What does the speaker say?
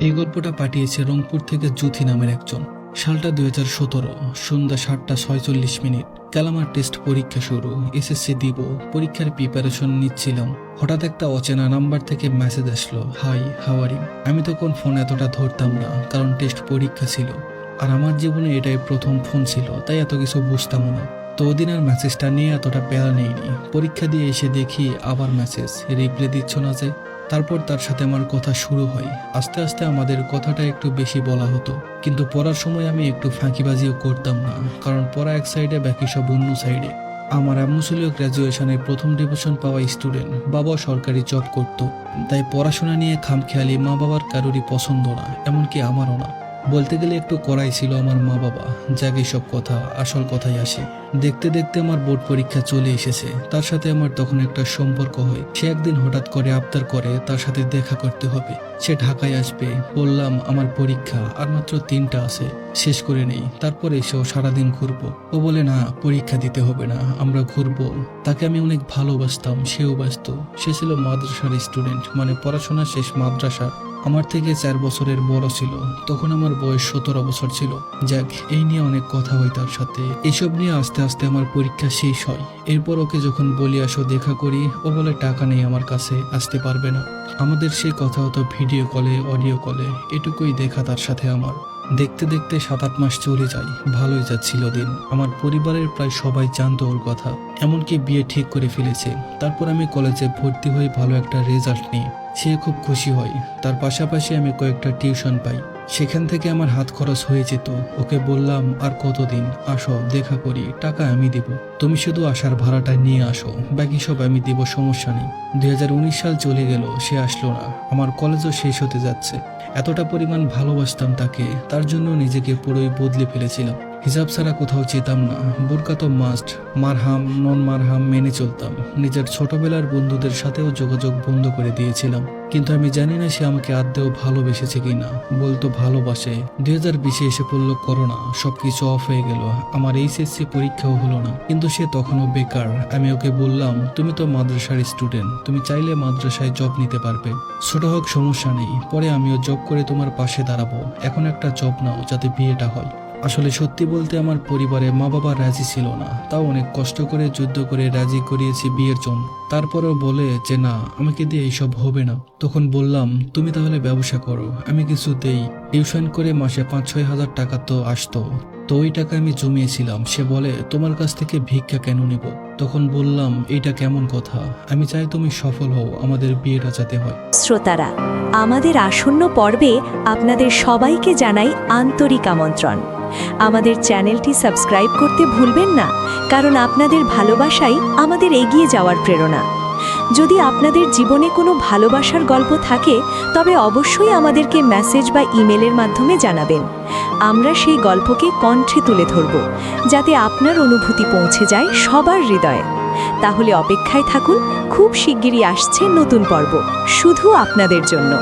এই গল্পটা পাঠিয়েছে রংপুর থেকে জুথি নামের একজন। সালটা 2017, সন্ধ্যা 7:46। কাল আমার টেস্ট পরীক্ষা শুরু, এসএসসি দিব, পরীক্ষার প্রিপারেশন নিচ্ছিলাম। হঠাৎ একটা অচেনা নাম্বার থেকে মেসেজ আসলো, হাই হাউ আর ইউ। আমি তখন ফোন এতটা ধরতাম না, কারণ টেস্ট পরীক্ষা ছিল আর আমার জীবনে এটাই প্রথম ফোন ছিল, তাই এত কিছু বুঝতামও না। তো ওদিন আর মেসেজটা নিয়ে এতটা প্যারা নেইনি। পরীক্ষা দিয়ে এসে দেখি আবার মেসেজ, রিপ্লাই দিচ্ছ না যে। তারপর তার সাথে আমার কথা শুরু হয়। আস্তে আস্তে আমাদের কথাটা একটু বেশি বলা হতো, কিন্তু পড়ার সময় আমি একটু ফাঁকিবাজিও করতাম না, কারণ পড়া এক সাইডে, বাকি সব অন্য সাইডে। আমার আম্মু ছিল গ্র্যাজুয়েশনে প্রথম ডিভিশন পাওয়া স্টুডেন্ট, বাবা সরকারি জব করত, তাই পড়াশোনা নিয়ে খামখেয়ালি মা বাবার কারোরই পছন্দ না, এমনকি আমারও না। বলতে গেলে একটু কড়াই ছিল আমার মা বাবা। যাকে সব কথা আসল কথাই আসে। দেখতে দেখতে আমার বোর্ড পরীক্ষা চলে এসেছে। তার সাথে আমার তখন একটা সম্পর্ক হয়। সে একদিন হঠাৎ করে আবদার করে তার সাথে দেখা করতে হবে, সে ঢাকায় আসবে। বললাম আমার পরীক্ষা আর মাত্র 3টা আছে, শেষ করে নেই, তারপরে এসেও সারাদিন ঘুরবো। ও বলে না, পরীক্ষা দিতে হবে না, আমরা ঘুরবো। তাকে আমি অনেক ভালোবাসতাম, সেও বাসত। সে ছিল মাদ্রাসার স্টুডেন্ট, মানে পড়াশোনা শেষ মাদ্রাসার। আমার থেকে 4 বছরের বড় ছিল। তখন আমার বয়স 17 বছর ছিল। যাক, এই নিয়ে অনেক কথা হয় তার সাথে। এসব নিয়ে আস্তে আস্তে আমার পরীক্ষা শেষ হয়। এরপর ওকে যখন বলি আসো দেখা করি, ও বলে টাকা নেই আমার কাছে, আসতে পারবে না। আমাদের সেই কথা হতো ভিডিও কলে, অডিও কলে, এটুকুই দেখা তার সাথে আমার। দেখতে দেখতে 7-8 মাস চলে যায়, ভালোই যাচ্ছিল দিন। আমার পরিবারের প্রায় সবাই জানতো ওর কথা, এমনকি বিয়ে ঠিক করে ফেলেছে। তারপর আমি কলেজে ভর্তি হই ভালো একটা রেজাল্ট নিয়ে। সে খুব খুশি হয়। তার পাশাপাশি আমি কয়েকটা টিউশন পাই, সেখান থেকে আমার হাত খরচ হয়ে যেত। ওকে বললাম আর কতদিন, আসো দেখা করি, টাকা আমি দিব, তুমি শুধু আসার ভাড়াটা নিয়ে আসো, বাকি সব আমি দিব, সমস্যা নেই। 2019 সাল চলে গেল, সে আসলো না। আমার কলেজও শেষ হতে যাচ্ছে। এতটা পরিমাণ ভালোবাসতাম তাকে, তার জন্য নিজেকে পুরোই বদলে ফেলেছিলাম। হিসাব ছাড়া কোথাও যেতাম না, বোরকা তো মাস্ট, মারহাম নন মারহাম মেনে চলতাম। নিজের ছোটবেলার বন্ধুদের সাথেও যোগাযোগ বন্ধ করে দিয়েছিলাম, কিন্তু আমি জানি না সে আমাকে আদৌ ভালোবেসেছে কিনা। বলতো ভালোবাসে। 2020-এ এসে পড়লো করোনা, সবকিছু অফ হয়ে গেল। আমার এইচএসসি পরীক্ষাও হলো না, কিন্তু সে তখনও বেকার। আমি ওকে বললাম, তুমি তো মাদ্রাসার স্টুডেন্ট, তুমি চাইলে মাদ্রাসায় জব নিতে পারবে, ছোট হোক সমস্যা নেই, পরে আমিও জব করে তোমার পাশে দাঁড়াবো। এখন একটা জব নাও, যাতে বিয়েটা হয়। আসলে সত্যি বলতে আমার পরিবারে মা বাবা রাজি ছিল না, তাও অনেক কষ্ট করে যুদ্ধ করে রাজি করিয়েছি বিয়ের জন্য। তারপরেও বলে যে না, আমাকে দিয়ে এইসব হবে না। তখন বললাম, তুমি তাহলে ব্যবসা করো, আমি কিছু দেই। টিউশন করে মাসে 5-6 হাজার টাকা তো আসতো, তো ওই টাকা আমি জমিয়েছিলাম। সে বলে, তোমার কাছ থেকে ভিক্ষা কেন নিব? তখন বললাম, এইটা কেমন কথা, আমি চাই তুমি সফল হও, আমাদের বিয়েটা যাতে হয়। শ্রোতারা, আমাদের আসন্ন পর্বে আপনাদের সবাইকে জানাই আন্তরিক আমন্ত্রণ। আমাদের চ্যানেলটি সাবস্ক্রাইব করতে ভুলবেন না, কারণ আপনাদের ভালোবাসাই আমাদের এগিয়ে যাওয়ার প্রেরণা। যদি আপনাদের জীবনে কোনো ভালোবাসার গল্প থাকে, তবে অবশ্যই আমাদেরকে মেসেজ বা ইমেলের মাধ্যমে জানাবেন। আমরা সেই গল্পকে কণ্ঠে তুলে ধরব, যাতে আপনার অনুভূতি পৌঁছে যায় সবার হৃদয়ে। তাহলে অপেক্ষায় থাকুন, খুব শিগগিরই আসছে নতুন পর্ব, শুধু আপনাদের জন্য।